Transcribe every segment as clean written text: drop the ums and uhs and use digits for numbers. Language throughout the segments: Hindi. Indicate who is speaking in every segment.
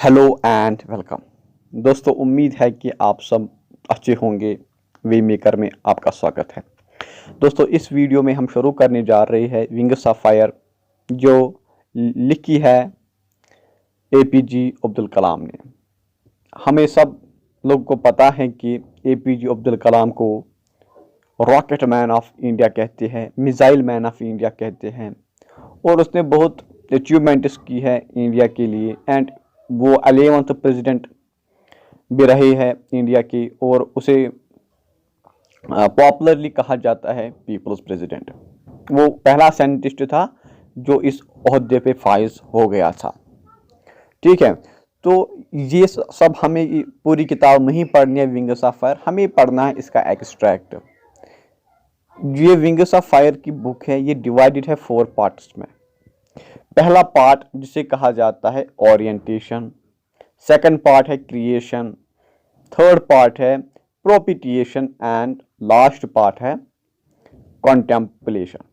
Speaker 1: Hello and welcome. दोस्तों, उम्मीद है कि आप सब अच्छे होंगे। वे मेकर में आपका स्वागत है। दोस्तों, इस वीडियो में हम शुरू करने जा रहे हैं विंग्स ऑफ फायर, जो लिखी है एपीजे अब्दुल कलाम ने। हमें सब लोग को पता है कि एपीजे अब्दुल कलाम को रॉकेट मैन ऑफ इंडिया कहते हैं, मिसाइल मैन ऑफ इंडिया कहते हैं, और उसने बहुत अचीवमेंट्स की है इंडिया के लिए। एंड वो 11th प्रेसिडेंट भी रहे हैं इंडिया की, और उसे पॉपुलरली कहा जाता है पीपल्स प्रेसिडेंट। वो पहला साइंटिस्ट था जो इस ओहदे पे फाइज हो गया था। ठीक है, तो ये सब हमें पूरी किताब नहीं पढ़नी है विंग्स ऑफ फायर, हमें पढ़ना है इसका एक्सट्रैक्ट। ये विंग्स ऑफ फायर की बुक है, ये डिवाइडेड है 4 पार्ट्स में। पहला पार्ट जिसे कहा जाता है ओरिएंटेशन, सेकंड पार्ट है क्रिएशन, थर्ड पार्ट है प्रोपिटिएशन एंड लास्ट पार्ट है कॉन्टेम्पलेशन।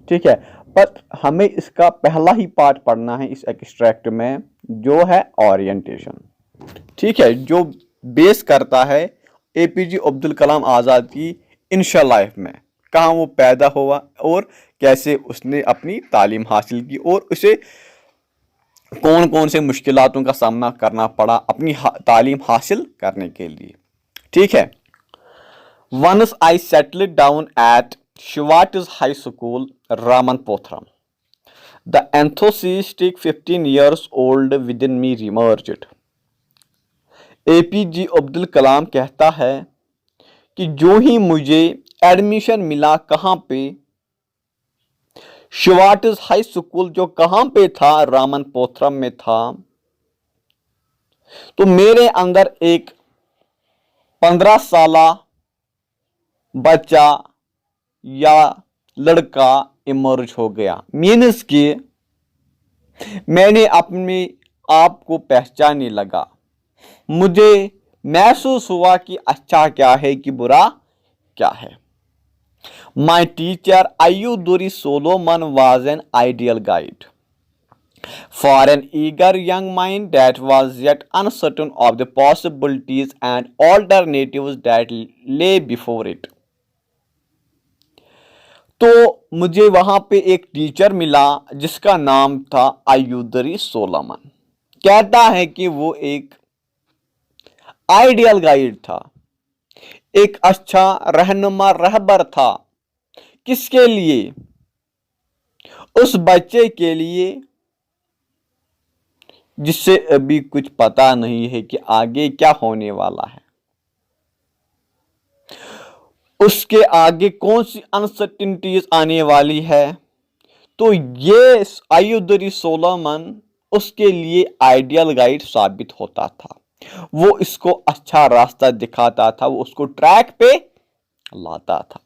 Speaker 1: ठीक है, पर हमें इसका पहला ही पार्ट पढ़ना है इस एक्सट्रैक्ट में, जो है ओरिएंटेशन। ठीक है, जो बेस करता है एपीजे अब्दुल कलाम आज़ाद की इनिशियल लाइफ में, कहाँ वो पैदा हुआ और कैसे उसने अपनी तालीम हासिल की, और उसे कौन कौन से मुश्किलातों का सामना करना पड़ा अपनी तालीम हासिल करने के लिए। ठीक है, once I settled down at Schwartz high school Ramanathapuram, the enthusiastic 15 years old within me remerged। APJ Abdul Kalam कहता है कि जो ही मुझे एडमिशन मिला, कहाँ पे, शिवाटिस हाई स्कूल, जो कहाँ पे था, रामनपोथरम में था, तो मेरे अंदर एक 15 साला बच्चा या लड़का इमर्ज हो गया। मीन्स कि मैंने अपने आप को पहचानने लगा, मुझे महसूस हुआ कि अच्छा क्या है कि बुरा क्या है। My teacher Ayyuduri Solomon was an ideal guide for an eager young mind that was yet uncertain of the possibilities and alternatives that lay before it। तो मुझे वहां पे एक टीचर मिला जिसका नाम था अय्यूदरी सोलोमन। कहता है कि वो एक आइडियल गाइड था, एक अच्छा रहनुमा रहबर था। किसके लिए? उस बच्चे के लिए जिससे अभी कुछ पता नहीं है कि आगे क्या होने वाला है, उसके आगे कौन सी अनसर्टेनिटीज आने वाली है। तो ये अय्यूदरी सोलोमन उसके लिए आइडियल गाइड साबित होता था। वो इसको अच्छा रास्ता दिखाता था, वो उसको ट्रैक पे लाता था।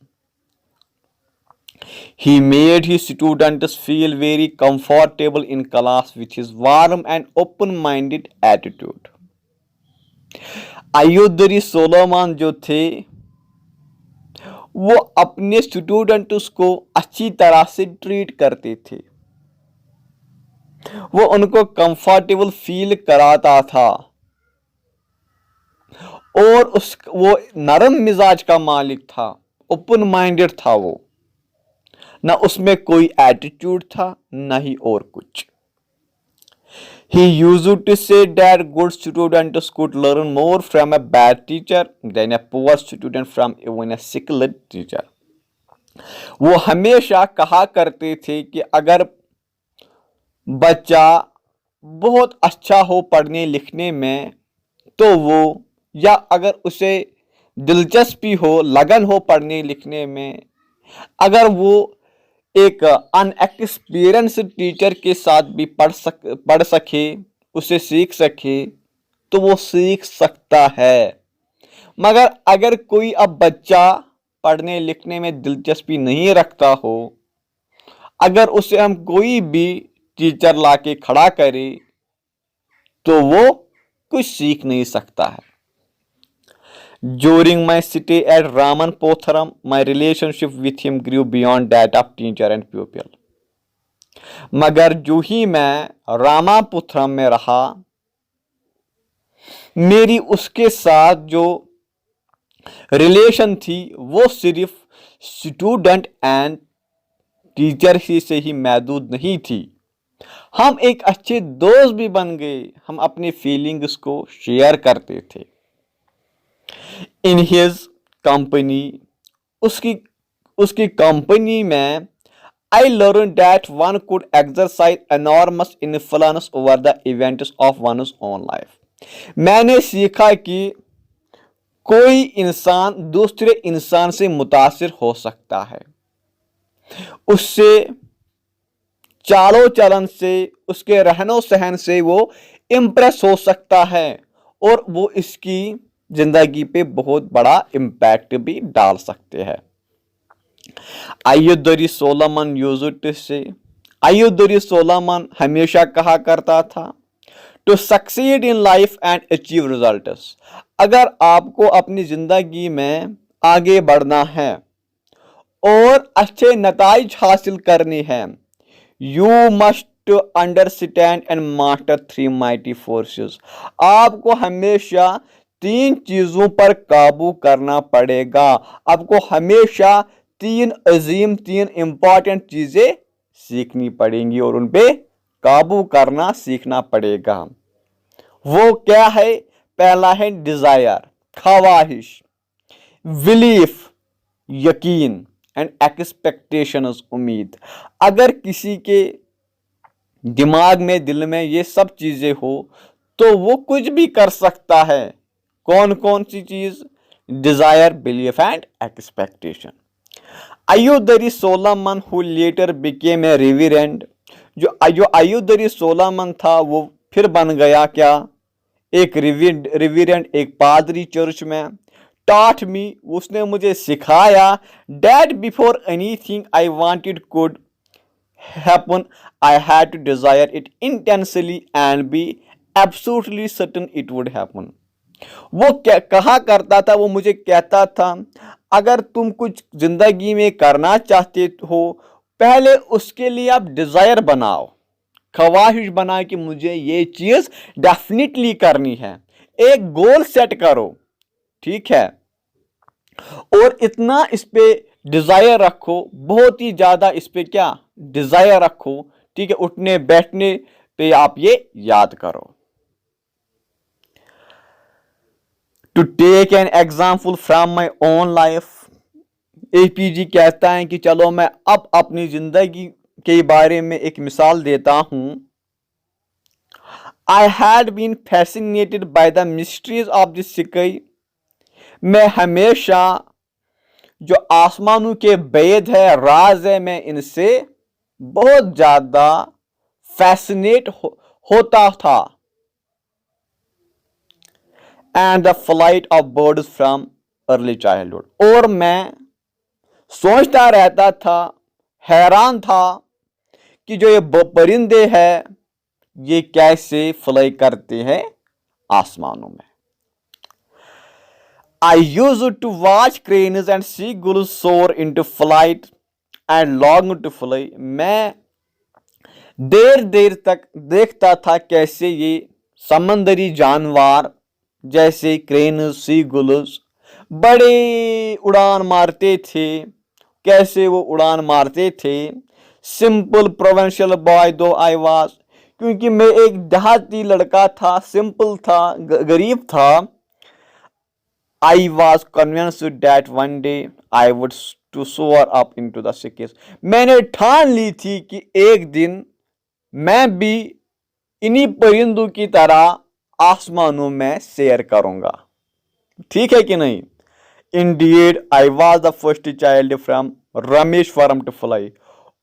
Speaker 1: He made his students feel very comfortable in class with his warm and open-minded attitude। Iyadurai Solomon जो थे, वो अपने स्टूडेंट्स को अच्छी तरह से ट्रीट करते थे, वो उनको कंफर्टेबल फील कराता था, और वो नरम मिजाज का मालिक था, ओपन माइंडेड था वो, ना उसमें कोई एटीट्यूड था, ना ही और कुछ। He used to say that good students could learn more from a bad teacher than a poor student from even a skilled teacher। वो हमेशा कहा करते थे कि अगर बच्चा बहुत अच्छा हो पढ़ने लिखने में, तो वो, या अगर उसे दिलचस्पी हो, लगन हो पढ़ने लिखने में, अगर वो एक अनएक्सपीरियंस्ड टीचर के साथ भी पढ़ सके, उसे सीख सके, तो वो सीख सकता है। मगर अगर कोई अब बच्चा पढ़ने लिखने में दिलचस्पी नहीं रखता हो, अगर उसे हम कोई भी टीचर लाके खड़ा करे, तो वो कुछ सीख नहीं सकता है। During my stay at Ramanpotharam, my relationship with him grew beyond that of teacher and pupil। मगर जो ही मैं रामापुत्रम में रहा, मेरी उसके साथ जो रिलेशन थी वो सिर्फ स्टूडेंट एंड टीचर ही से ही महदूद नहीं थी, हम एक अच्छे दोस्त भी बन गए। हम अपनी फीलिंग्स को शेयर करते थे। इन हिज कंपनी, उसकी उसकी कंपनी में, I learn that one could exercise enormous influence over the events of one's own life. मैंने सीखा कि कोई इंसान दूसरे इंसान से मुतासिर हो सकता है, उससे चालो चलन से, उसके रहनो सहन से वो इम्प्रेस हो सकता है और वो इसकी जिंदगी पे बहुत बड़ा इम्पैक्ट भी डाल सकते हैं। अय्युदरी सोलोमन यूज्ड टू से, अय्युदरी सोलोमन हमेशा कहा करता था, to succeed in life and achieve results, अगर आपको अपनी जिंदगी में आगे बढ़ना है और अच्छे नताइज हासिल करने हैं, you must understand and master three mighty forces, आपको हमेशा तीन चीजों पर काबू करना पड़ेगा। आपको हमेशा तीन अजीम, तीन इंपॉर्टेंट चीजें सीखनी पड़ेंगी और उन पे काबू करना सीखना पड़ेगा। वो क्या है? पहला है डिजायर, ख्वाहिश, बिलीफ, यकीन, एंड एक्सपेक्टेशंस, उम्मीद। अगर किसी के दिमाग में, दिल में ये सब चीजें हो तो वो कुछ भी कर सकता है। कौन कौन सी चीज? Desire, belief and expectation. Iyadurai Solomon who later became a reverend, जो अय्युदरी सोलोमन था वो फिर बन गया क्या? एक रिवरेंड, एक पादरी चर्च में। taught me, उसने मुझे सिखाया, that before anything I wanted could happen, I had to desire it intensely and be absolutely certain it would happen. वो क्या कहा करता था? वो मुझे कहता था, अगर तुम कुछ जिंदगी में करना चाहते हो, पहले उसके लिए आप डिजायर बनाओ, ख्वाहिश बनाओ कि मुझे ये चीज डेफिनेटली करनी है। एक गोल सेट करो, ठीक है, और इतना इस पे डिजायर रखो, बहुत ही ज्यादा इस पे क्या डिजायर रखो, ठीक है, उठने बैठने पे आप ये याद करो। To take an example from my own life, APJ कहता है कि चलो मैं अब अपनी जिंदगी के बारे में एक मिसाल देता हूं। I had been fascinated by the mysteries of the sky, मैं हमेशा जो आसमानों के भेद है, राज है, मैं इनसे बहुत ज्यादा फैसिनेट होता था। And the flight of birds from early childhood, और मैं सोचता रहता था, हैरान था कि जो ये परिंदे हैं ये कैसे फ्लाई करते हैं आसमानों में। I used to watch cranes and seagulls soar into flight and long to fly. मैं देर देर तक देखता था कैसे ये समंदरी जानवर जैसे क्रेन, सीगुल्स बड़े उड़ान मारते थे, कैसे वो उड़ान मारते थे। सिंपल प्रोविंशियल बॉय दो आई वाज, क्योंकि मैं एक देहाती लड़का था, सिंपल था, गरीब था। I was convinced that one day I would to soar up into the skies. मैंने ठान ली थी कि एक दिन मैं भी इन्हीं परिंदों की तरह आसमानों में सैर करूंगा, ठीक है कि नहीं? Indeed, I was the first child from Rameswaram to fly.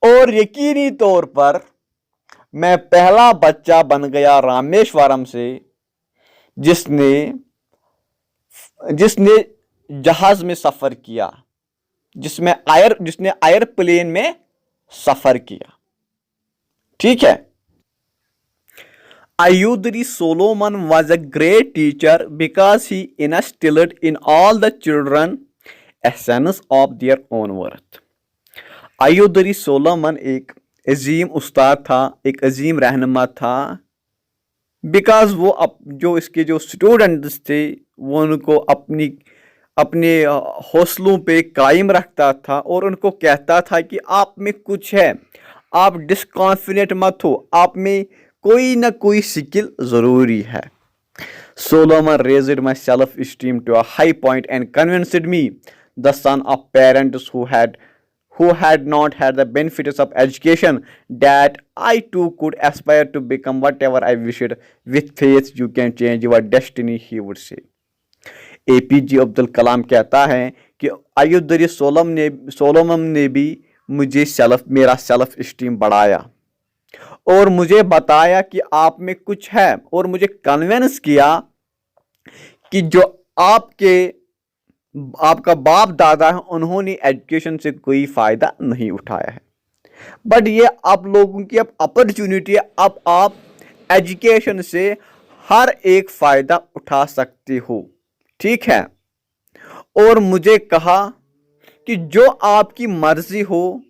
Speaker 1: और यकीनी तौर पर मैं पहला बच्चा बन गया रामेश्वरम से जिसने जहाज में सफर किया, जिसने एयरप्लेन में सफर किया, ठीक है। Ayudhri Solomon was a great teacher because he instilled in all the children a sense of their own worth. Ayudhri Solomon एक अजीम उस्ताद था, एक अजीम रहनुमा था, बिकॉज वो जो इसके जो स्टूडेंट्स थे वो उनको अपने हौसलों पे कायम रखता था और उनको कहता था कि आप में कुछ है, आप डिसकॉन्फिडेंट मत हो, आप में कोई ना कोई स्किल ज़रूरी है। Solomon raised my self-esteem to a high point and convinced me, the son of parents who had not had the benefits of education, that I too could aspire to become whatever I wished. With faith you can change your destiny, he would say. APJ Abdul Kalam कहता है कि अयुदरी सोलोमन ने भी मेरा सेल्फ स्टीम बढ़ाया और मुझे बताया कि आप में कुछ है, और मुझे कन्विंस किया कि जो आपका बाप दादा है उन्होंने एजुकेशन से कोई फायदा नहीं उठाया है, बट ये आप लोगों की अब अपॉर्चुनिटी है, अब आप एजुकेशन से हर एक फायदा उठा सकते हो। ठीक है, और मुझे कहा कि जो आपकी मर्जी हो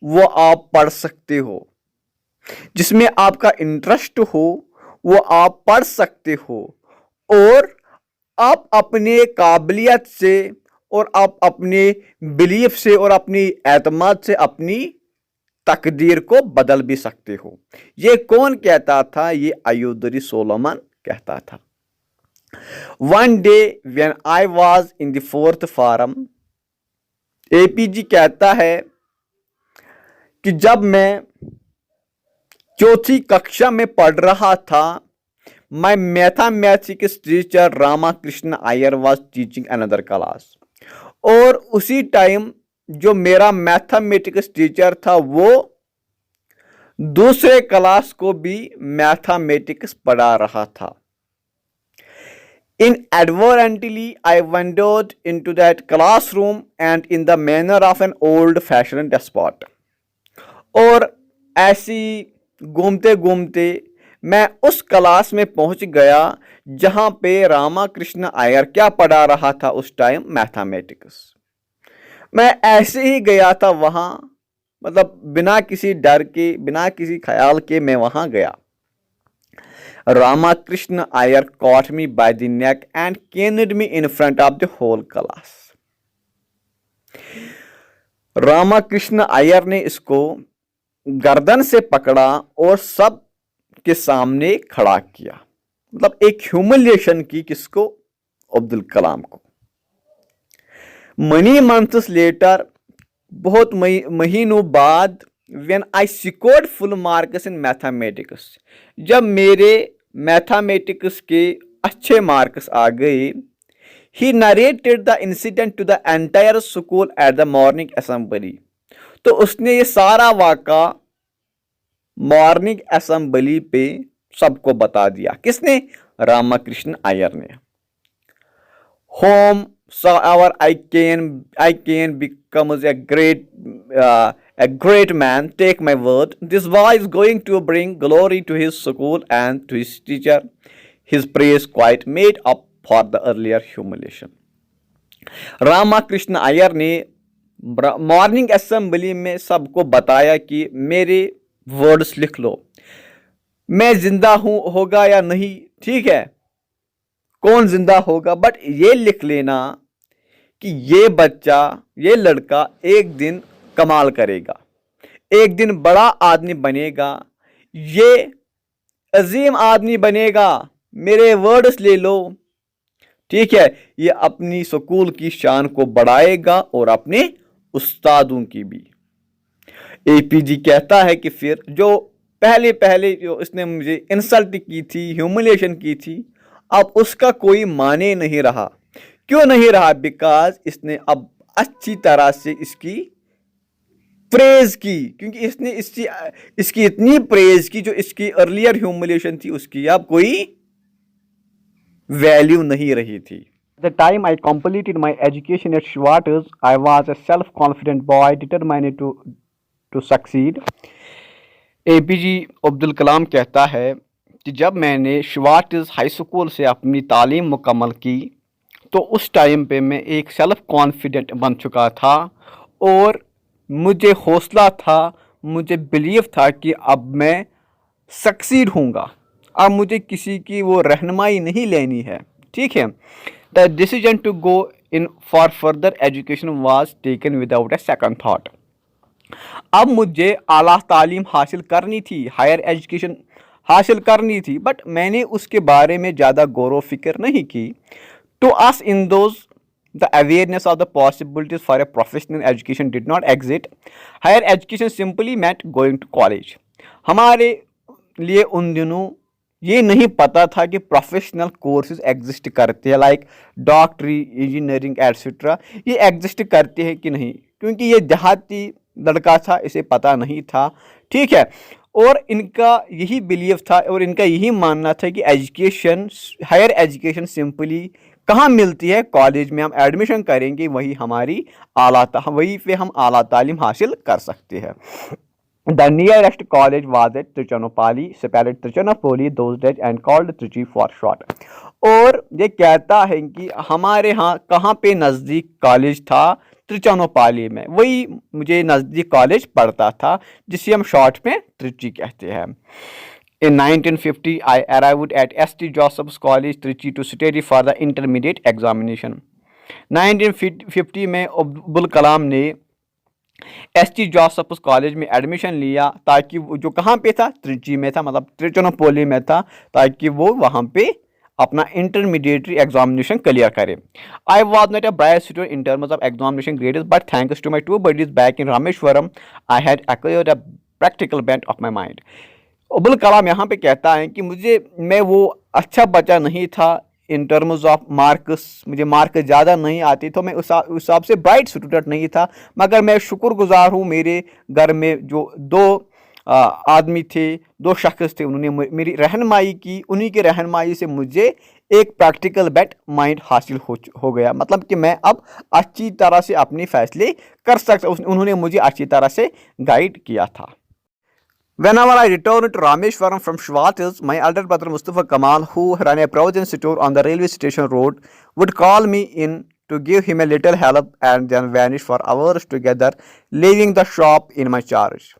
Speaker 1: वो आप पढ़ सकते हो, जिसमें आपका इंटरेस्ट हो वो आप पढ़ सकते हो, और आप अपने काबिलियत से और आप अपने बिलीफ से और अपनी एतमाद से अपनी तकदीर को बदल भी सकते हो। ये कौन कहता था? ये अयूदरी सोलोमन कहता था। One day when I was in the fourth form, APG कहता है कि जब मैं चौथी कक्षा में पढ़ रहा था, my mathematics teacher Ramakrishna Iyer was teaching another class, और उसी टाइम जो मेरा मैथमेटिक्स टीचर था वो दूसरे क्लास को भी मैथमेटिक्स पढ़ा रहा था। Inadvertently, I wandered into that classroom and in the manner of an old-fashioned despot. और ऐसी घूमते घूमते मैं उस क्लास में पहुंच गया जहां पे रामाकृष्ण अय्यर क्या पढ़ा रहा था उस टाइम? मैथमेटिक्स। मैं ऐसे ही गया था वहां, मतलब बिना किसी डर के, बिना किसी ख्याल के मैं वहां गया। Ramakrishna Iyer caught me by the neck and caned me in front of the whole class. Ramakrishna Iyer ने इसको गर्दन से पकड़ा और सब के सामने खड़ा किया, मतलब एक ह्यूमिलिएशन की। किसको? अब्दुल कलाम को। मनी मंथ्स लेटर, बहुत महीनों बाद, when I scored full marks in mathematics, जब मेरे मैथमेटिक्स के अच्छे मार्क्स आ गए, he narrated the incident to the entire school at the morning assembly, तो उसने ये सारा वाक़ा मॉर्निंग असेंबली पे सबको बता दिया। किसने? रामाकृष्ण अय्यर ने। Home however I can becomes a great man, take my word. This boy is going to bring glory to his school and to his teacher. His praise quite made up for the earlier humiliation. Ramakrishna Iyer ने मॉर्निंग असेंबली में सबको बताया कि मेरे वर्ड्स लिख लो, मैं जिंदा होगा या नहीं, ठीक है, कौन जिंदा होगा, बट ये लिख लेना कि ये बच्चा, ये लड़का एक दिन कमाल करेगा, एक दिन बड़ा आदमी बनेगा, ये अजीम आदमी बनेगा, मेरे वर्ड्स ले लो, ठीक है। ये अपनी स्कूल की शान को बढ़ाएगा और अपने उस्तादों की भी। APG कहता है कि फिर जो पहले जो इसने मुझे इंसल्ट की थी, ह्यूमिलिएशन की थी, अब उसका कोई माने नहीं रहा। क्यों नहीं रहा? बिकॉज इसने अब अच्छी तरह से इसकी प्रेज की, क्योंकि इसने इसकी इतनी प्रेज की, जो इसकी अर्लियर ह्यूमिलिएशन थी उसकी अब कोई वैल्यू नहीं रही थी। The time I completed my education at Schwartz, I was a self-confident boy determined to succeed. APJ Abdul Kalam कहता है कि जब मैंने श्वार्ट्ज हाई स्कूल से अपनी तालीम मुकम्मल की तो उस टाइम पे मैं एक सेल्फ कॉन्फिडेंट बन चुका था और मुझे हौसला था, मुझे बिलीव था कि अब मैं सक्सीड होऊंगा, अब मुझे किसी की वो रहनुमाई नहीं लेनी है, ठीक है। The decision to go in for further education was taken without a second thought. अब मुझे आला तालीम हासिल करनी थी, हायर एजुकेशन हासिल करनी थी, बट मैंने उसके बारे में ज़्यादा गौर व फिक्र नहीं की। To us in those the awareness of the possibilities for a professional education did not exit. Higher education simply meant going to college. हमारे लिए उन दिनों ये नहीं पता था कि प्रोफेशनल कोर्सेज एग्जिस्ट करते हैं, लाइक डॉक्टरी, इंजीनियरिंग एट्सेट्रा, ये एग्जिस्ट करते हैं कि नहीं, क्योंकि ये देहाती लड़का था, इसे पता नहीं था, ठीक है। और इनका यही बिलीव था और इनका यही मानना था कि एजुकेशन, हायर एजुकेशन सिंपली कहाँ मिलती है, कॉलेज में हम एडमिशन करेंगे, वही हमारी वहीं पे हम आला तालीम हासिल कर सकते हैं। The nearest college was at Trichinopoly, spelled Trichinopoly those days and called Trichy for short। और ये कहता है कि हमारे यहाँ कहाँ पे नज़दीक कॉलेज था, त्रिचनोपाली में, वही मुझे नज़दीक कॉलेज पढ़ता था जिसे हम शॉर्ट में ट्रिची कहते हैं। In 1950, I arrived at S.T. Joseph's College, Trichy to study for the intermediate examination। 1950 में अब्दुल कलाम ने S.T. जोसेफ्स कॉलेज में एडमिशन लिया, ताकि वो जो कहाँ पे था, त्रिची में था, मतलब त्रिचनोपोली में था, ताकि वो वहाँ पे अपना इंटरमीडिएटरी एग्जामिनेशन क्लियर करे। I was not a bright student in terms of examination grades, but thanks to my two buddies back in Rameswaram I had acquired a practical bent of my mind. Abdul Kalam यहाँ पे कहता है कि मैं वो अच्छा बच्चा नहीं था इन टर्म्स ऑफ मार्क्स, मुझे मार्क ज़्यादा नहीं आती, तो मैं उस हिसाब से ब्राइट स्टूडेंट नहीं था, मगर मैं शुक्रगुजार हूँ मेरे घर में जो दो आदमी थे, दो शख्स थे, उन्होंने मेरी रहनुमाई की, उन्हीं की रहनुमाई से मुझे एक प्रैक्टिकल बेट माइंड हासिल हो गया, मतलब कि मैं अब अच्छी तरह से अपने फैसले कर सकता, उन्होंने मुझे अच्छी तरह से गाइड किया था। Whenever I returned to Rameshwaram from Shwatis, my elder brother Mustafa Kamal, who ran a provision store on the railway station road, would call me in to give him a little help and then vanish for hours together, leaving the shop in my charge।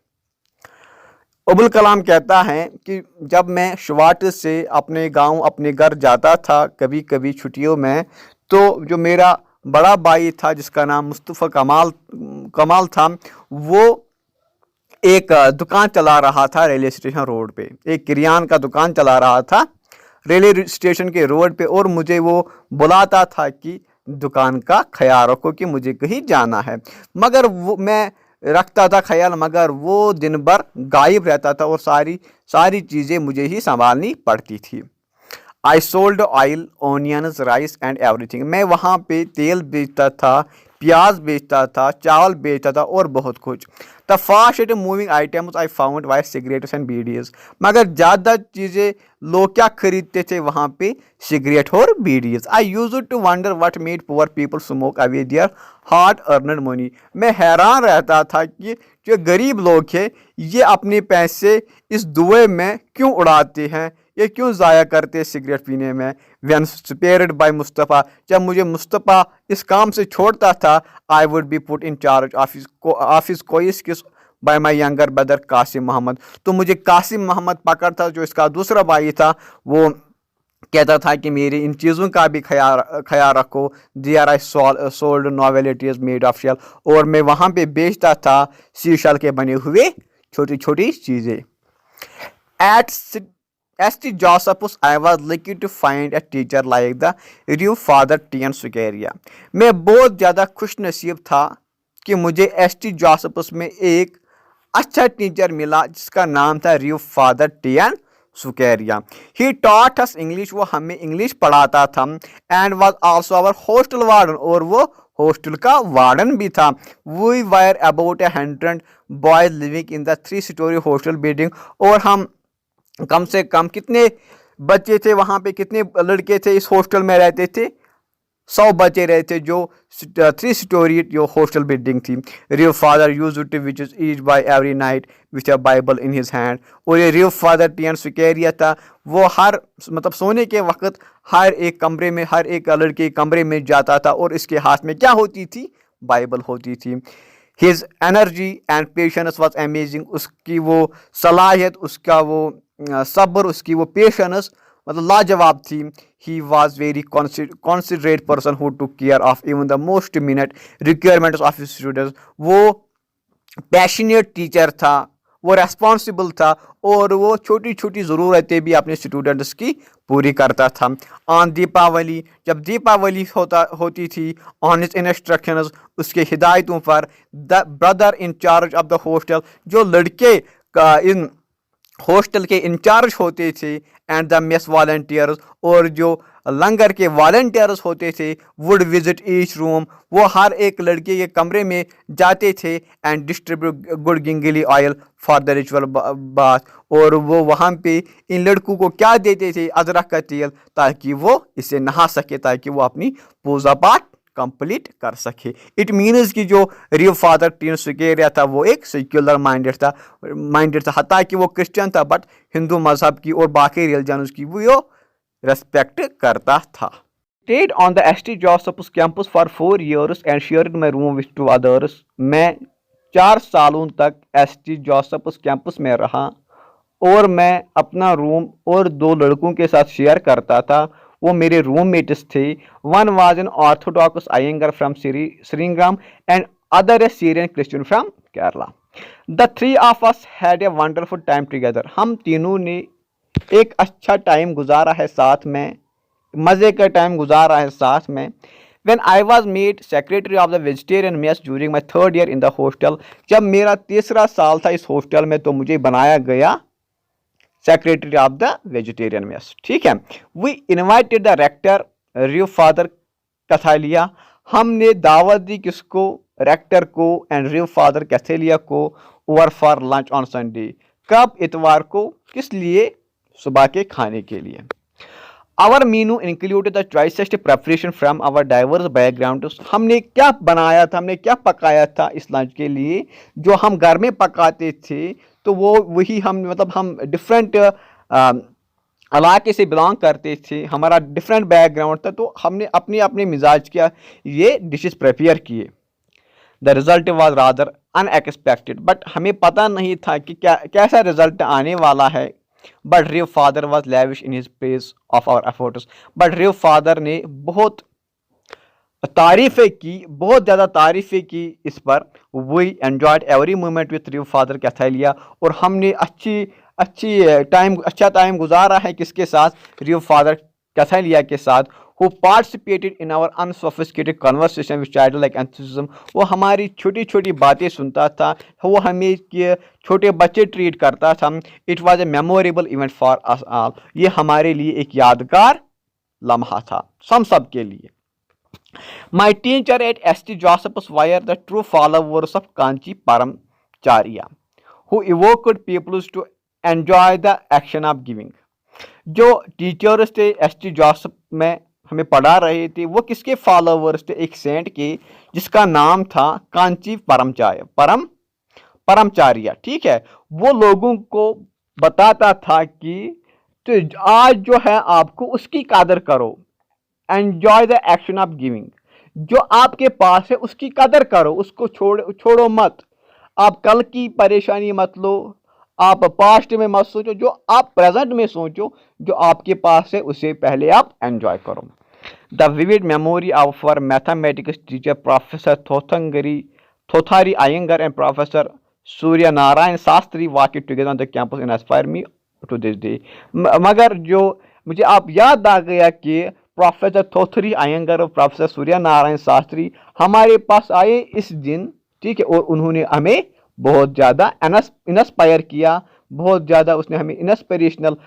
Speaker 1: Abdul Kalam कहता है कि जब मैं शवाटिस से अपने गांव, अपने घर जाता था कभी कभी छुट्टियों में, तो जो मेरा बड़ा भाई था जिसका नाम मुस्तफ़ा कमाल था, वो एक दुकान चला रहा था रेलवे स्टेशन रोड पे, एक किरियान का दुकान चला रहा था रेलवे स्टेशन के रोड पे, और मुझे वो बुलाता था कि दुकान का ख्याल रखो कि मुझे कहीं जाना है, मगर वो मैं रखता था ख्याल, मगर वो दिन भर गायब रहता था और सारी चीज़ें मुझे ही संभालनी पड़ती थी। I sold oil, onions, rice and everything. मैं वहाँ पे तेल बेचता था, प्याज बेचता था, चावल बेचता था और बहुत कुछ। The fast moving items I found why cigarettes and bidis. मगर ज़्यादा चीज़ें लोग क्या खरीदते थे वहाँ पे, सिगरेट और bidis. I used to wonder what made poor people smoke away their hard earned money. मैं हैरान रहता था कि जो गरीब लोग हैं ये अपने पैसे इस दुए में क्यों उड़ाते हैं, ये क्यों ज़ाया करते हैं सिगरेट पीने में। व्हेन स्पेयर्ड बाय मुस्तफ़ा, जब मुझे मुस्तफ़ा इस काम से छोड़ता था, I would be put in charge office कोइस किस by my younger brother Kasim Mohammed. तो मुझे कासिम मोहम्मद पकड़ता, जो इसका दूसरा भाई था, वो कहता था कि मेरी इन चीज़ों का भी ख्याल रखो। There I sold novelties made of shell, और मैं वहाँ पे बेचता था शीशल के बने हुए छोटी छोटी चीज़ें। At S.T. Josephus, I was lucky to find a teacher like the Rev. Father T.N. Sukeria। मैं बहुत ज़्यादा खुश नसीब था कि मुझे S.T. Josephus में एक अच्छा टीचर मिला जिसका नाम था रिव father T.N. Sukeria। He taught us English, वो हमें इंग्लिश पढ़ाता था, and was also our hostel warden, और वो हॉस्टल का वार्डन भी था। We were about 100 boys living in the 3-story hostel building, और हम कम से कम कितने बच्चे थे वहाँ पे, कितने लड़के थे इस हॉस्टल में रहते थे, 100 बच्चे रहते, जो 3 स्टोरी जो हॉस्टल बिल्डिंग थी। Rev father used to visit each boy every night with a Bible in his hand. और ये रिव फादर T.N. सुकेरिया था, वो मतलब सोने के वक्त हर एक कमरे में, हर एक लड़के कमरे में जाता था और इसके हाथ में क्या होती थी, बाइबल होती थी। His energy and patience was amazing. उसकी वो सलाहियत, उसका वो सब्र, उसकी वो पेशेंस मतलब लाजवाब थी। He was very considerate person who took care of even the most minute requirements of students. वो पैशनेट टीचर था, वो रेस्पॉन्सिबल था और वो छोटी छोटी ज़रूरतें भी अपने स्टूडेंट्स की पूरी करता था। ऑन दीपावली, जब दीपावली होती थी, ऑन हिज इंस्ट्रक्शंस, उसके हिदायतों पर, the brother in charge of the hostel, जो लड़के का इन हॉस्टल के इंचार्ज होते थे, एंड द मेस वॉल्टियर्स, और जो लंगर के वॉल्टियर्स होते थे, वुड विजिट ईच रूम, वो हर एक लड़के के कमरे में जाते थे, and distribute good gingelly oil for the ritual bath, और वो वहाँ पे इन लड़कों को क्या देते थे, अदरक का तेल, ताकि वो इसे नहा सके, ताकि वो अपनी पूजा पाठ कंप्लीट कर सके। इट मीन्स कि जो रिव फादर टीन सुकेरिया था वो एक सेक्युलर माइंडेड था, हत्ता कि वो क्रिश्चियन था, बट हिंदू मजहब की और बाकी रिलीजन्स की वो रेस्पेक्ट करता था। Stayed on the ST Joseph's campus for 4 years and shared my room with 2 others। मैं 4 सालों तक एसटी जोसेफ्स कैंपस में रहा और मैं अपना रूम और 2 लड़कों के साथ शेयर करता था, वो मेरे रूममेट्स थे। One was an orthodox Iyengar from Srirangam and other a Syrian Christian from Kerala. The 3 of us had a wonderful time together. हम तीनों ने एक अच्छा टाइम गुजारा है साथ में, मज़े का टाइम गुजारा है साथ में। When I was made secretary of the vegetarian mess during my 3rd year in the hostel, जब मेरा 3रा साल था इस हॉस्टल में तो मुझे बनाया गया secretary of the vegetarian mess. ठीक है, we invited the rector Rev father Kalathil. हमने दावत दी किसको, रेक्टर को एंड रिव फादर कैथेलिया को, over for lunch on Sunday. कब, इतवार को, किस लिए, सुबह के खाने के लिए। Our menu included the choicest preparation from our diverse backgrounds. हमने क्या बनाया था, हमने क्या पकाया था इस लंच के लिए, जो हम घर में पकाते थे तो वो वही हम मतलब हम डिफरेंट इलाके से बिलोंग करते थे, हमारा डिफरेंट बैकग्राउंड था, तो हमने अपने अपने मिजाज क्या ये डिशेस प्रिपेयर किए। The result was rather unexpected, but हमें पता नहीं था कि कैसा रिजल्ट आने वाला है। But Rev father was lavish in his praise of our efforts. But Rev father ने बहुत तारीफ़ें की, बहुत ज़्यादा तारीफ़ें की इस पर। We enjoyed every moment with Rev father Kalathil, और हमने अच्छा टाइम गुजारा है किसके साथ, रिव फादर कैथेलिया के साथ। Who participated in our unsophisticated conversation with child like enthusiasm. वो हमारी छोटी छोटी बातें सुनता था, वो हमें छोटे बच्चे ट्रीट करता था। It was a memorable event for us all. ये हमारे लिए एक यादगार लम्हा था, हम सब के लिए। My teacher at St. Joseph's were the true followers of Kanchi Paramacharya, who evoked people to enjoy the action of giving. जो टीचर्स थे एसटी जोसेफ में हमें पढ़ा रहे थे, वो किसके फॉलोवर्स थे, एक सेंट के जिसका नाम था कांची परमचार्य। ठीक है, वो लोगों को बताता था कि तो आज जो है आपको उसकी कदर करो, enjoy the action of giving. जो आपके पास है उसकी कदर करो, उसको छोड़ो मत। आप कल की परेशानी मत लो, आप पास्ट में मत सोचो, जो आप प्रेजेंट में सोचो, जो आपके पास है उसे पहले आप एंजॉय करो। The vivid memory of our mathematics teacher professor Thothathri Iyengar and professor Surya Narayana Sastry walk together on the campus in inspire me to this day. मगर जो मुझे आप याद आ गया कि प्रोफेसर थोथरी अयंगर और प्रोफेसर सूर्य नारायण शास्त्री हमारे पास आए इस दिन। ठीक है, और उन्होंने हमें बहुत ज़्यादा इंस्पायर किया, बहुत ज़्यादा उसने हमें इंस्पिरेशनल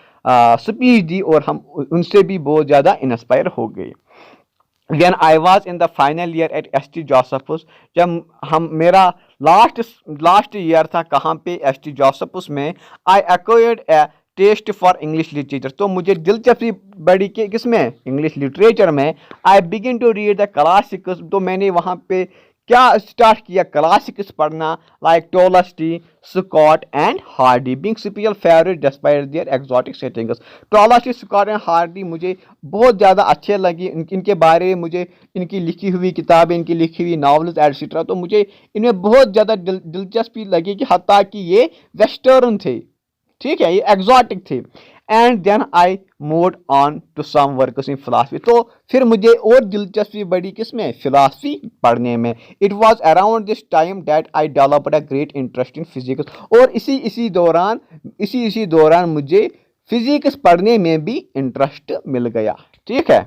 Speaker 1: स्पीच दी और हम उनसे भी बहुत ज़्यादा इंस्पायर हो गए। When I was in the final year at ST Josephus, जब मेरा लास्ट ईयर था कहाँ पे, ST Josephus में, I acquired a taste for English literature. तो मुझे दिलचस्पी बढ़ी कि किसमें, इंग्लिश लिटरेचर में। I begin to read the classics, तो मैंने वहाँ पे क्या स्टार्ट किया, क्लासिक्स पढ़ना, like Tolstoy, Scott and Hardy being special favourite despite their exotic settings. Tolstoy, Scott and Hardy मुझे बहुत ज़्यादा अच्छे लगे, इनके बारे में मुझे इनकी लिखी हुई किताबें, इनकी लिखी हुई नावल्स एटसेट्रा, तो मुझे इनमें बहुत ज़्यादा दिलचस्पी लगी कि हत्ता कि ये वेस्टर्न थे। ठीक है, ये एग्जॉटिक थी। And then I moved on to some works in philosophy, तो फिर मुझे और दिलचस्पी बढ़ी किसमें, फिलासफी पढ़ने में। It was around this time that I developed a great interest in physics, और इसी दौरान मुझे फिजिक्स पढ़ने में भी इंटरेस्ट मिल गया। ठीक है।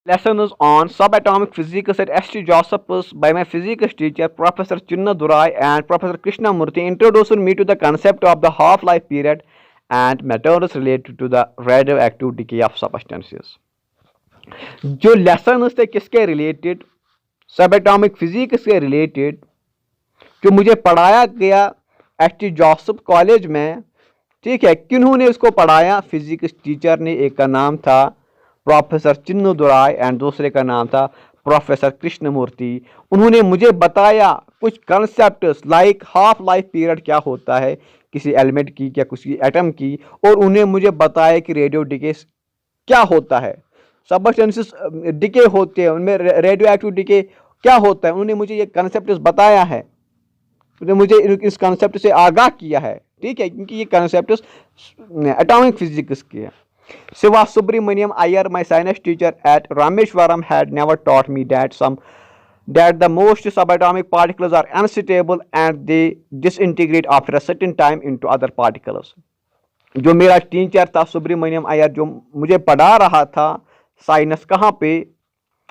Speaker 1: Lessons on subatomic physics at S.T. Josephus by my physics teacher Professor Chinnadurai and Professor Krishnamurthy introduced me to the concept of the half-life period and methods related to the radioactive decay of substances. जो lessons थे किसके रिलेटेड, सबएटॉमिक फिजिक्स के रिलेटेड, जो मुझे पढ़ाया गया एस.टी. जोसेफ कॉलेज में। ठीक है, किन्होंने उसको पढ़ाया, फिजिक्स टीचर ने, एक का नाम था प्रोफेसर चिन्नदुराय एंड दूसरे का नाम था प्रोफेसर कृष्णमूर्ति। उन्होंने मुझे बताया कुछ concepts like half life period क्या होता है किसी एलिमेंट की या किसी एटम की, और उन्हें मुझे बताया कि रेडियो डिके क्या होता है, सबस्टेंसेस डिके होते हैं, उनमें रेडियो एक्टिव डिके क्या होता है। उन्होंने मुझे ये कॉन्सेप्ट्स बताया है, उन्होंने मुझे इस कॉन्सेप्ट से आगाह किया है। ठीक है, क्योंकि ये कॉन्सेप्ट्स एटॉमिक फिजिक्स के हैं। Siva Subramaniam Iyer, my science teacher at Rameshwaram, had never taught me that the most subatomic particles are unstable and they disintegrate after a certain time into other particles. जो मेरा टीचर था सुब्रमण्यम अय्यर, जो मुझे पढ़ा रहा था साइंस कहाँ पे,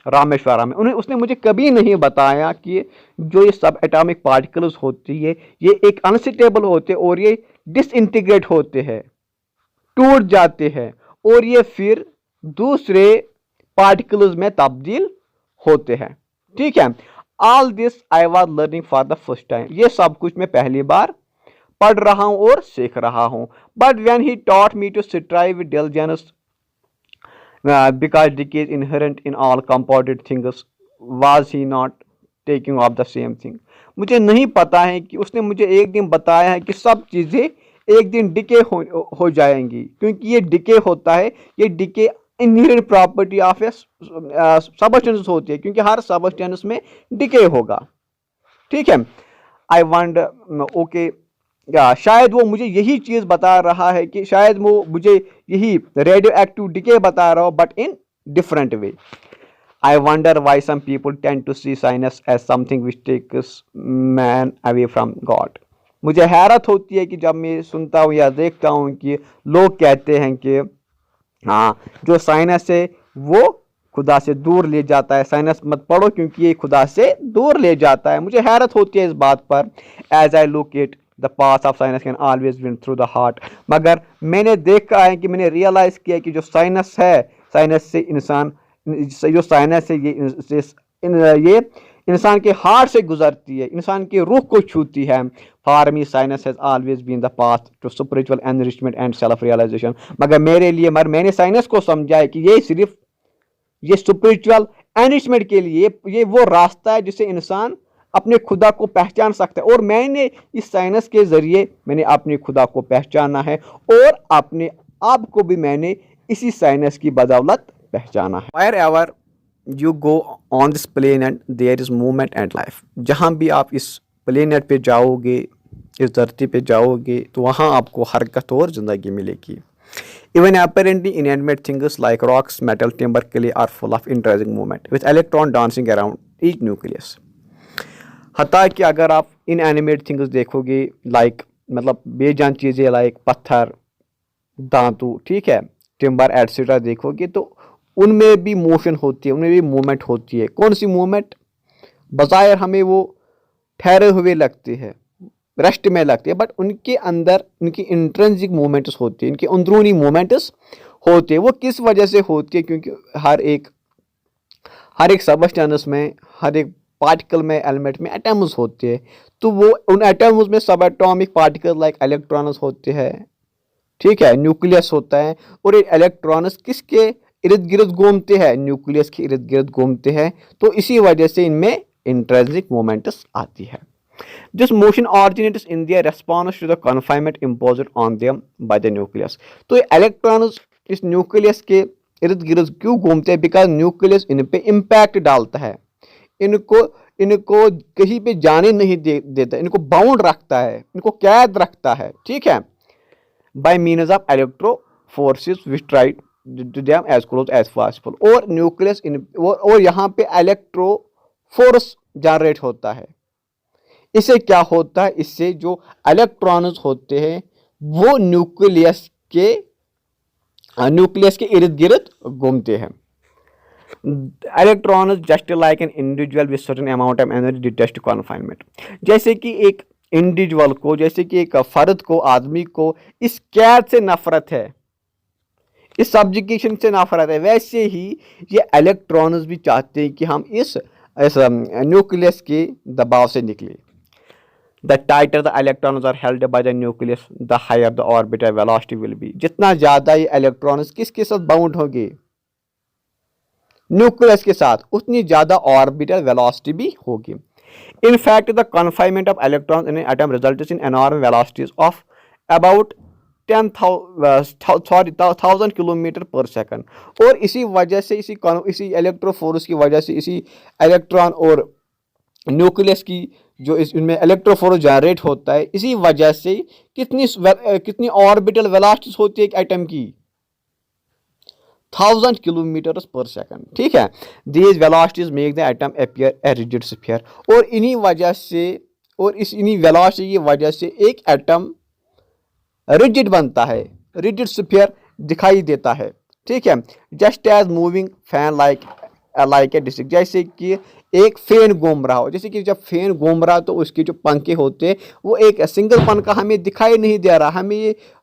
Speaker 1: रामेश्वरम में, उसने मुझे कभी नहीं बताया कि जो ये सब एटॉमिक पार्टिकल्स होती है ये एक अनस्टेबल होते और ये डिसइंटीग्रेट होते हैं, टूट जाते हैं, और ये फिर दूसरे पार्टिकल्स में तब्दील होते हैं। ठीक है, all this I was learning for the first time, ये सब कुछ मैं पहली बार पढ़ रहा हूं और सीख रहा हूं। But when he taught me to strive with diligence because decay is inherent in all compounded things, was he not taking of the same thing? मुझे नहीं पता है कि उसने मुझे एक दिन बताया है कि सब चीज़ें एक दिन डिके हो जाएंगी, क्योंकि ये डिके होता है, ये decay inherent property of A substance होती है, क्योंकि हर सबस्टेंस में डिके होगा। ठीक है, आई वंडर ओके, शायद वो मुझे यही चीज़ बता रहा है कि शायद वो मुझे यही रेडियो एक्टिव डिके बता रहा हो, but in different way. I wonder why some people tend to see science as something which takes man away from God. मुझे हैरत होती है कि जब मैं सुनता हूँ या देखता हूँ कि लोग कहते हैं कि हाँ, जो साइंस है वो खुदा से दूर ले जाता है, साइंस मत पढ़ो क्योंकि ये खुदा से दूर ले जाता है। मुझे हैरत होती है इस बात पर। As I look it the path of science can always win through the heart, मगर मैंने देखा है कि मैंने रियलाइज़ किया कि जो साइंस है, साइंस से इंसान, जो साइंस है ये इंसान के हार्ट से गुजरती है, इंसान के रूह को छूती है। For me science has always been the path to spiritual enrichment and self realisation, मगर मेरे लिए मैंने साइंस को समझा है कि ये सिर्फ ये स्पिरिचुअल एनरिचमेंट के लिए ये वो रास्ता है जिससे इंसान अपने खुदा को पहचान सकता है, और मैंने इस साइंस के ज़रिए मैंने अपने खुदा को पहचाना है और अपने आप को भी मैंने इसी साइंस की बदौलत पहचाना है। Wherever you go on this planet there is movement and life, जहाँ भी आप इस प्लेनेट पे जाओगे, इस धरती पे जाओगे, तो वहाँ आपको हरकत और ज़िंदगी मिलेगी। Even apparently inanimate things like rocks, metal, timber, clay are full of interesting movement with electron dancing around each nucleus. हता कि अगर आप inanimate things देखोगे, लाइक मतलब बेजान चीज़ें लाइक पत्थर, धातु, ठीक है, टिम्बर एटसेट्रा देखोगे तो उनमें भी मोशन होती है, उनमें भी मूवमेंट होती है। कौन सी मूवमेंट? बज़ाहिर हमें वो ठहरे हुए लगते हैं, रेस्ट में लगते हैं, बट उनके अंदर उनकी इंट्रिंसिक मूवमेंट्स होती है, इनके अंदरूनी मूवमेंट्स होते हैं। वो किस वजह से होती है? क्योंकि हर एक सबस्टेंस में, हर एक पार्टिकल में, एलिमेंट में एटम्स होते हैं, तो वो उन एटम्स में सब एटॉमिक पार्टिकल लाइक इलेक्ट्रॉन्स होते हैं, ठीक है, न्यूक्लियस होता है, और ये इलेक्ट्रॉन्स किसके इर्द गिर्द घूमते हैं? न्यूक्लियस के इर्द गिर्द घूमते हैं, तो इसी वजह से इनमें इंट्रिंसिक मूवमेंट्स आती है। This motion originates in their response to the confinement imposed on them by the nucleus. तो ये इलेक्ट्रॉन्स इस न्यूक्लियस के इर्द गिर्द क्यों घूमते हैं? बिकॉज न्यूक्लियस इन पे इम्पैक्ट डालता है, इनको इनको कहीं पे जाने नहीं देता, इनको बाउंड रखता है, इनको कैद रखता है, ठीक है, by means of electro forces which try to them as close as possible. और न्यूक्लियस और यहाँ पे इलेक्ट्रो फोर्स जनरेट होता है। इससे क्या होता है, इससे जो इलेक्ट्रॉन्स होते हैं वो न्यूक्लियस के इर्द गिर्द घूमते हैं। Electrons just like an individual with certain amount of energy detest confinement. जैसे कि एक इंडिविजुअल को, जैसे कि एक फर्द को, आदमी को इस कैद से नफरत है, इस सब्जुगेशन से नफरत है, वैसे ही ये इलेक्ट्रॉन्स भी चाहते हैं कि हम इस न्यूक्लियस के दबाव से निकले। The tighter the electrons are held by the nucleus, the higher the orbital velocity will be। जितना ज़्यादा ये इलेक्ट्रॉन्स किसके साथ बाउंड होंगे, न्यूक्लियस के साथ, उतनी ज़्यादा ऑर्बिटल वेलोसिटी भी होगी। In fact, the confinement of electrons in an atom results in enormous velocities of about 10,000 kilometre पर सेकंड। और इसी वजह से, इसी इलेक्ट्रोफोर्स की वजह से, इसी इलेक्ट्रॉन और न्यूक्लियस की जो इनमें इलेक्ट्रोफोर्स जनरेट होता है, इसी वजह से कितनी ऑर्बिटल वेलोसिटीज होती है एक एटम की, 1000 किलोमीटर पर सेकंड, ठीक है। These velocities make the atom appear a rigid sphere. और इन्हीं वजह से, और इन्हीं वेलोसिटी की वजह से एक एटम रिजिड बनता है, रिजिड स्फीयर दिखाई देता है, ठीक है। Just as moving fan like a disc. जैसे कि एक फैन घूम रहा हो, जैसे कि जब फैन घूम रहा तो उसके जो पंखे होते हैं वो एक सिंगल पंखा हमें दिखाई नहीं दे रहा,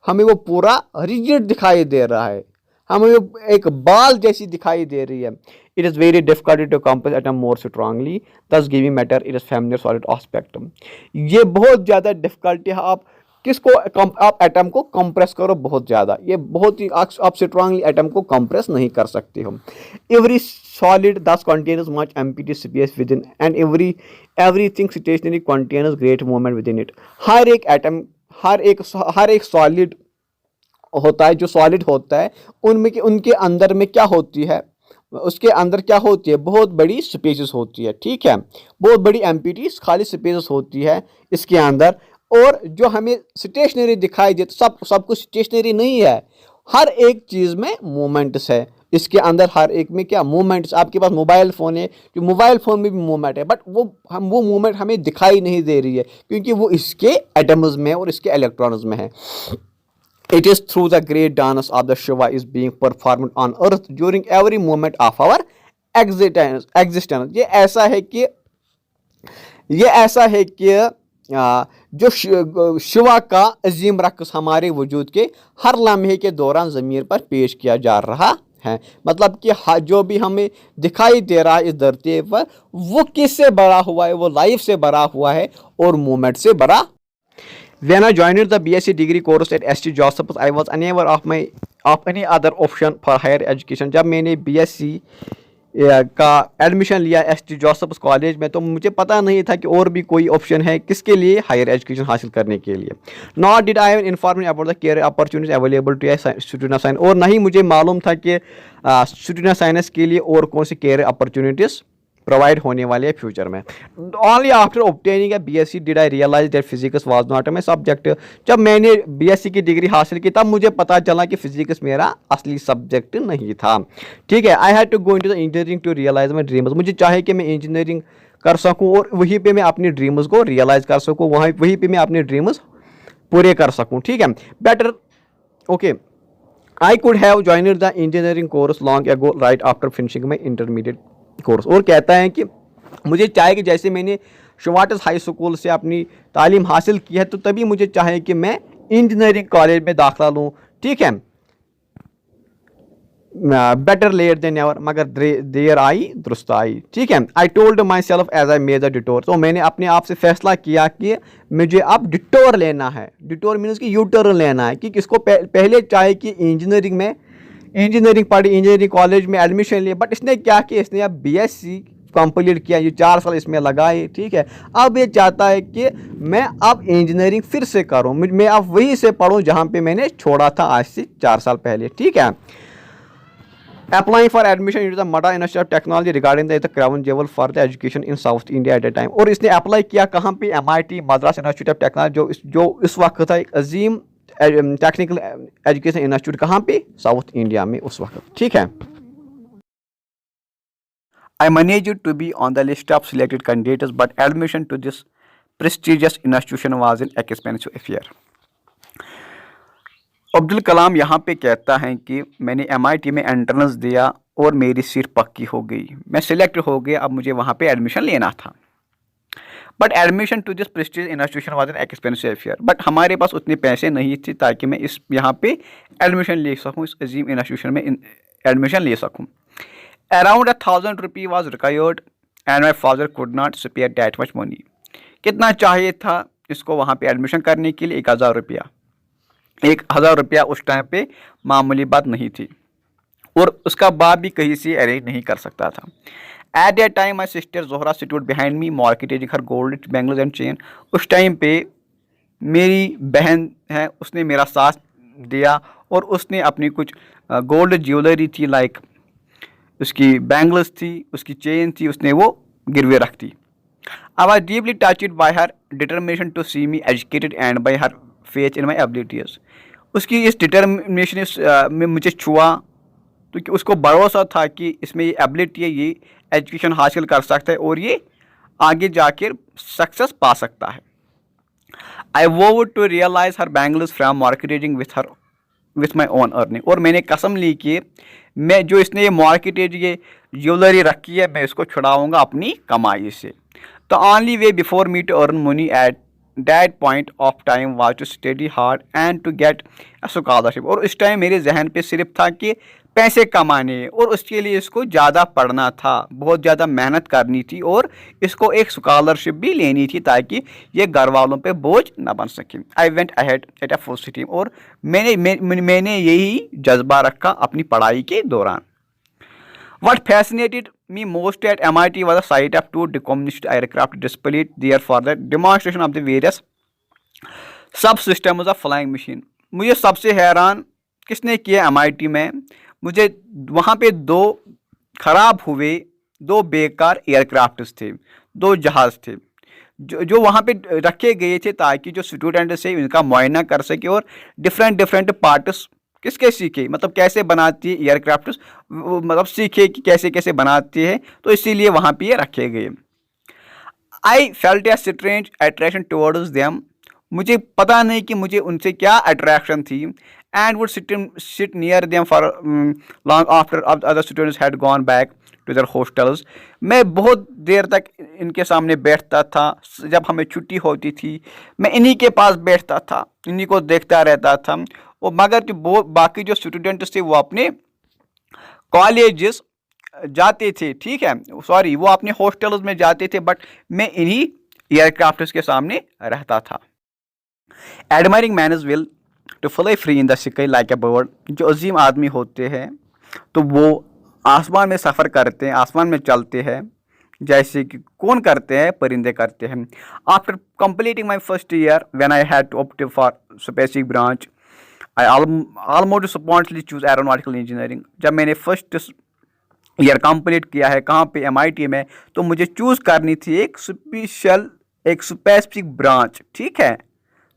Speaker 1: हमें वो पूरा रिजिड दिखाई दे रहा है, हमें एक बाल जैसी दिखाई दे रही है। It is very difficult to compress atom more strongly, thus giving matter it is familiar solid aspect. ये बहुत ज़्यादा डिफिकल्टी है, आप एटम को कंप्रेस करो बहुत ज़्यादा, ये बहुत ही आप स्ट्रांगली एटम को कंप्रेस नहीं कर सकते हो। Every solid thus contains much empty space within and everything stationary contains great movement within it. हर एक एटम, हर एक सॉलिड होता है, जो सॉलिड होता है उनके अंदर में क्या होती है, उसके अंदर क्या होती है, बहुत बड़ी स्पेसेस होती है, ठीक है, बहुत बड़ी एम्प्टी खाली स्पेसेस होती है इसके अंदर। और जो हमें स्टेशनरी दिखाई देता, सब कुछ स्टेशनरी नहीं है, हर एक चीज़ में मूवमेंट्स है इसके अंदर, हर एक में क्या मूवमेंट्स। आपके पास मोबाइल फ़ोन है, जो मोबाइल फ़ोन में भी मूवमेंट है, बट वो मूवमेंट हमें दिखाई नहीं दे रही है क्योंकि वो इसके एटम्स में और इसके इलेक्ट्रॉन्स में है। It is through the great dance of the Shiva is being performed on earth during every moment of our existence। ये ऐसा है कि जो शिवा का अजीम रक़्स हमारे वजूद के हर लम्हे के दौरान ज़मीन पर पेश किया जा रहा है। मतलब कि जो भी हमें दिखाई दे रहा है इस धरती पर, वो किससे भरा हुआ है, वो लाइफ से भरा हुआ है और मूवमेंट से भरा। When I joined the BSc degree course at ST Joseph's, I was unaware of any other option for higher education। जब मैंने BSc का एडमिशन लिया ST Joseph's कॉलेज में, तो मुझे पता नहीं था कि और भी कोई ऑप्शन है किसके लिए, हायर एजुकेशन हासिल करने के लिए। Nor did I have informed about the career opportunities available to a student of science। और नहीं मुझे मालूम था कि स्टूडेंट ऑफ साइंस के लिए और कौन सी कैरियर अपॉर्चुनिटीज़ प्रोवाइड होने वाले हैं फ्यूचर में। Only after obtaining a BSc did I realise that physics was not my subject. जब मैंने BSc की डिग्री हासिल की तब मुझे पता चला कि फिजिक्स मेरा असली सब्जेक्ट नहीं था, ठीक है। I had to go into the engineering to realise my dreams. मुझे चाहे कि मैं इंजीनियरिंग कर सकूँ और वहीं पर मैं अपनी ड्रीम्स को रियलाइज कर सकूँ, वहीं पर मैं अपने ड्रीम्स पूरे कर सकूँ, ठीक है। Better okay, I could have joined the engineering course long ago right after finishing my intermediate course. और कहता है कि मुझे चाहे कि जैसे मैंने शुवाटस हाई स्कूल से अपनी तालीम हासिल की है, तो तभी मुझे चाहे कि मैं इंजीनियरिंग कॉलेज में दाखिला लूँ, ठीक है। बेटर लेट देन नेवर, मगर देर आई दुरुस्त आई, ठीक है। I told myself as I made the detour. तो मैंने अपने आप से फैसला किया कि मुझे अब डिटोर लेना है। डिटोर मीन्स कि यू टर्न लेना है, कि किसको पहले चाहे कि इंजीनियरिंग पढ़ी, इंजीनियरिंग कॉलेज में एडमिशन लिया, बट इसने क्या किया, इसने अब BSc कंप्लीट किया, ये 4 साल इसमें लगाए, ठीक है। अब ये चाहता है कि मैं अब इंजीनियरिंग फिर से करूं, मैं अब वहीं से पढ़ूं जहां पे मैंने छोड़ा था आज से 4 साल पहले, ठीक है। applying for admission into the Mada Institute of Technology regarding the crown jewel for the education in South India at a time। और इसने अप्लाई किया कहाँ पे, MIT Madras institute of technology, जो इस वक्त था एक अजीम टेक्निकल एजुकेशन इंस्टीट्यूट, कहाँ पे, साउथ इंडिया में उस वक्त। ठीक है। I managed to be on the list of selected candidates, but admission to this prestigious institution was an expensive affair। Abdul Kalam यहाँ पे कहता है कि मैंने MIT में एंट्रेंस दिया और मेरी सीट पक्की हो गई, मैं सिलेक्ट हो गया, अब मुझे वहाँ पे एडमिशन लेना था। But admission to this prestige institution was an expensive affair, but हमारे पास उतने पैसे नहीं थे ताकि मैं इस यहाँ पे एडमिशन ले सकूँ, इस अजीम इंस्टीट्यूशन में एडमिशन ले सकूँ। अराउंड 1,000 रुपये was required and my father could not spare that much money. कितना चाहिए था इसको वहाँ पे एडमिशन करने के लिए? 1,000 रुपया। 1,000 रुपया उस टाइम पे मामूली बात नहीं थी, और उसका बाप भी कहीं से अरेंज नहीं कर सकता था। At that time my sister Zohra stood behind me marketing her gold bangles and chain. उस टाइम पे मेरी बहन है, उसने मेरा साथ दिया और उसने अपनी कुछ गोल्ड ज्वेलरी थी, लाइक उसकी बैंगल्स थी, उसकी चेन थी, उसने वो गिरवे रख दी। I was deeply touched by her determination to see me educated and by her faith in my abilities. उसकी इस डिटर्मिनेशन में मुझे छुआ, तो उसको भरोसा था कि इसमें ये एबिलिटी है, ये एजुकेशन हासिल कर सकता है और ये आगे जाकर सक्सेस पा सकता है। I vowed to realise her bangles from marketing with my own earning. और मैंने कसम ली कि मैं जो इसने ये मार्केटेज ये ज्वेलरी रखी है, मैं इसको छुड़ाऊँगा अपनी कमाई से। तो only way before me to earn money at that point of time was to study hard and to get a scholarship. और उस टाइम मेरे जहन पे सिर्फ था कि पैसे कमाने, और उसके लिए इसको ज़्यादा पढ़ना था, बहुत ज़्यादा मेहनत करनी थी, और इसको एक स्कॉलरशिप भी लेनी थी ताकि ये घर वालों पे बोझ ना बन सके। I went ahead at a full steam. और मैंने यही जज्बा रखा अपनी पढ़ाई के दौरान। What fascinated me most at MIT was the sight of two decommissioned aircraft displayed there for the demonstration of the various subsystems of flying machine। मुझे सबसे हैरान किसने किया MIT में, मुझे वहाँ पे दो खराब हुए, दो बेकार एयरक्राफ्ट्स थे, दो जहाज़ थे जो वहाँ पे रखे गए थे ताकि जो स्टूडेंट्स है इनका मुआयना कर सके और डिफरेंट पार्ट्स किसके सीखे, मतलब कैसे बनाती है एयरक्राफ्ट, मतलब सीखे कि कैसे कैसे बनाती है, तो इसीलिए वहाँ पे ये रखे गए। I felt a strange attraction towards them. मुझे पता नहीं कि मुझे उनसे क्या अट्रैक्शन थी। And would sit near them for long after other students had gone back to their hostels. मैं बहुत देर तक इनके सामने बैठता था, जब हमें छुट्टी होती थी मैं इन्हीं के पास बैठता था, इन्हीं को देखता रहता था। और मगर जो बाकी जो स्टूडेंट्स थे वो अपने कॉलेजेस जाते थे, ठीक है, सॉरी वो अपने हॉस्टल्स में जाते थे, बट मैं इन्हीं एयरक्राफ्ट्स के सामने रहता था। Admiring man is will to fly free in the sky like a bird. जो अजीम आदमी होते हैं तो वो आसमान में सफ़र करते हैं, आसमान में चलते हैं, जैसे कि कौन करते हैं, परिंदे करते हैं। After completing my first year when I had to opt for specific branch I almost spontaneously chose aeronautical engineering. जब मैंने फर्स्ट ईयर कंप्लीट किया है कहाँ पे, MIT में, तो मुझे चूज़ करनी थी एक स्पेसिफिक ब्रांच, ठीक है,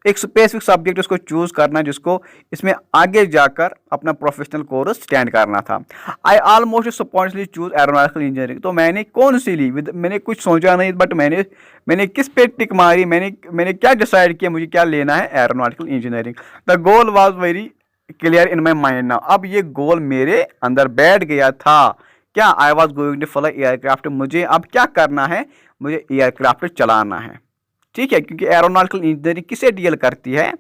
Speaker 1: एक स्पेसिफिक सब्जेक्ट उसको चूज़ करना जिसको इसमें आगे जाकर अपना प्रोफेशनल कोर्स स्टैंड करना था। I almost spontaneously chose aeronautical engineering. तो मैंने कौन सी ली, मैंने कुछ सोचा नहीं, बट मैंने किस पे टिक मारी, मैंने क्या डिसाइड किया मुझे क्या लेना है, aeronautical engineering. The goal was very clear in my mind now. अब ये गोल मेरे अंदर बैठ गया था, क्या, I was going to fly aircraft. मुझे अब क्या करना है, मुझे एयरक्राफ्ट चलाना है, ठीक है, क्योंकि एरोनॉटिकल इंजीनियरिंग किसे डील करती है,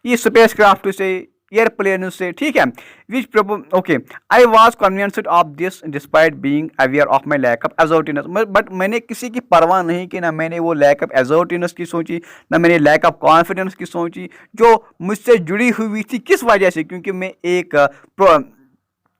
Speaker 1: ये स्पेस क्राफ्ट से, एयरप्लेन से, ठीक है। Which okay I was convinced of this despite being aware of my lack of assertiveness. But मैंने किसी की परवाह नहीं की, ना मैंने वो लैक ऑफ एजर्टिनेस की सोची, ना मैंने लैक ऑफ कॉन्फिडेंस की सोची जो मुझसे जुड़ी हुई थी। किस वजह से, क्योंकि मैं एक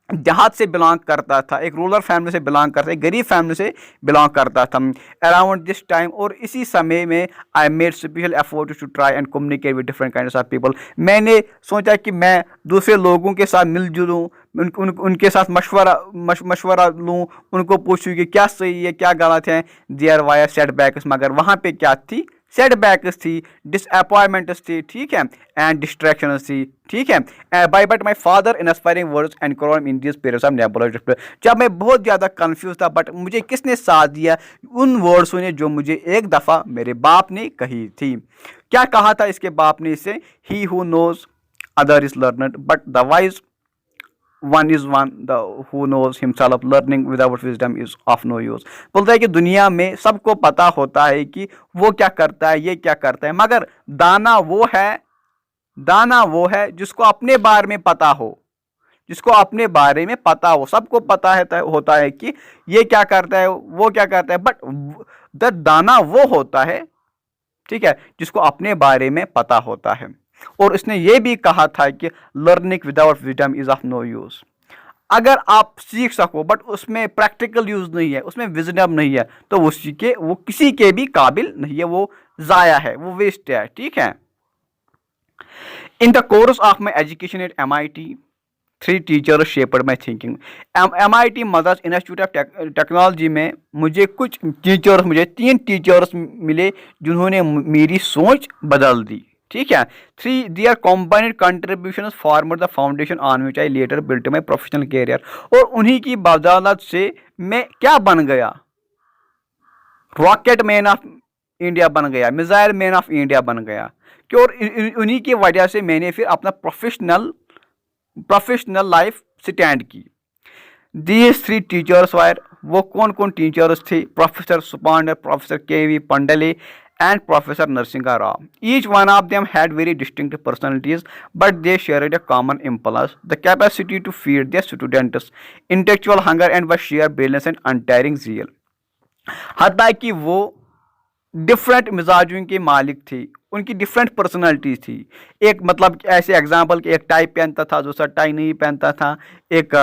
Speaker 1: देहात से बिलोंग करता था, एक रूरल फैमिली से बिलोंग करता था, एक गरीब फैमिली से बिलोंग करता था अराउंड दिस टाइम। और इसी समय में I made special effort to try and communicate with different kinds of people. मैंने सोचा कि मैं दूसरे लोगों के साथ मिलजुलूँ, उनके साथ मशवरा लूँ, उनको पूछूँ कि क्या सही है क्या गलत है। देयर वायर सेटबैक्स, मगर वहाँ पे क्या थी, सेटबैक्स थी, डिसअपॉइंटमेंट्स थी, ठीक है, एंड डिस्ट्रैक्शंस थी, ठीक है। By but my father inspiring words and calm in this periods of nebulous. जब मैं बहुत ज़्यादा कंफ्यूज था, बट मुझे किसने साथ दिया, उन वर्ड्सों ने जो मुझे एक दफ़ा मेरे बाप ने कही थी। क्या कहा था इसके बाप ने इससे, he who knows other is learner but the wise one is one, the who knows himself learning without wisdom is of no use. बोलता है कि दुनिया में सबको पता होता है कि वो क्या करता है, ये क्या करता है, मगर दाना वो है जिसको अपने बारे में पता हो, जिसको अपने बारे में पता हो। सबको पता है होता है कि ये क्या करता है, वो क्या करता है, बट द दाना वो होता है, ठीक है, जिसको अपने बारे में पता होता है। और उसने ये भी कहा था कि learning without wisdom is of no use. अगर आप सीख सको बट उसमें प्रैक्टिकल यूज नहीं है, उसमें विजडम नहीं है, तो वो किसी के भी काबिल नहीं है, वो जाया है, वो वेस्ट है, ठीक है। In the course of my education at MIT, 3 teachers shaped my thinking. MIT Madras institute of technology में मुझे 3 टीचर्स मिले जिन्होंने मेरी सोच बदल दी, ठीक है। 3 their combined contributions formed the foundation on which I later built my professional career. और उन्हीं की बदौलत से मैं क्या बन गया, रॉकेट मैन ऑफ इंडिया बन गया, मिसाइल मैन ऑफ इंडिया बन गया। कि और उन्हीं की वजह से मैंने फिर अपना प्रोफेशनल लाइफ स्टैंड की। दीज 3 टीचर्स वायर, वो कौन कौन टीचर्स थे, professor Sponder, professor KV Pandalai and professor Narasingha Rao. Each one of them had very distinct personalities but they shared a common impulse, the capacity to feed their students intellectual hunger and we share brilliance and untiring zeal. हालांकि वो डिफरेंट मिजाजों के मालिक थे, उनकी डिफरेंट पर्सनालिटीज थी। एक मतलब ऐसे एग्जाम्पल कि एक टाई पहनता था, दूसरा टाई नहीं पहनता था, एक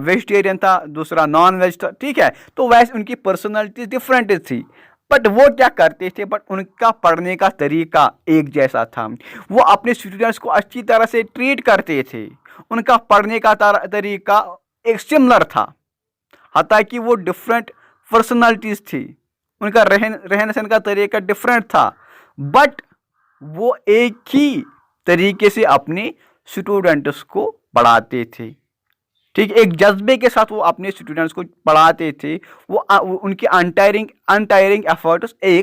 Speaker 1: वेजिटेरियन था, दूसरा नॉन वेज था, ठीक है। तो वैसे उनकी पर्सनालिटीज डिफरेंट थी, बट वो क्या करते थे, बट उनका पढ़ने का तरीका एक जैसा था। वो अपने स्टूडेंट्स को अच्छी तरह से ट्रीट करते थे, उनका पढ़ने का तरीका एक सिमिलर था। हालांकि वो डिफरेंट पर्सनालिटीज थी, उनका रहन सहन का तरीका डिफरेंट था, बट वो एक ही तरीके से अपने स्टूडेंट्स को पढ़ाते थे, ठीक, एक जज्बे के साथ वो अपने स्टूडेंट्स को पढ़ाते थे। वो उनकी अनटायरिंग एफर्ट्स एक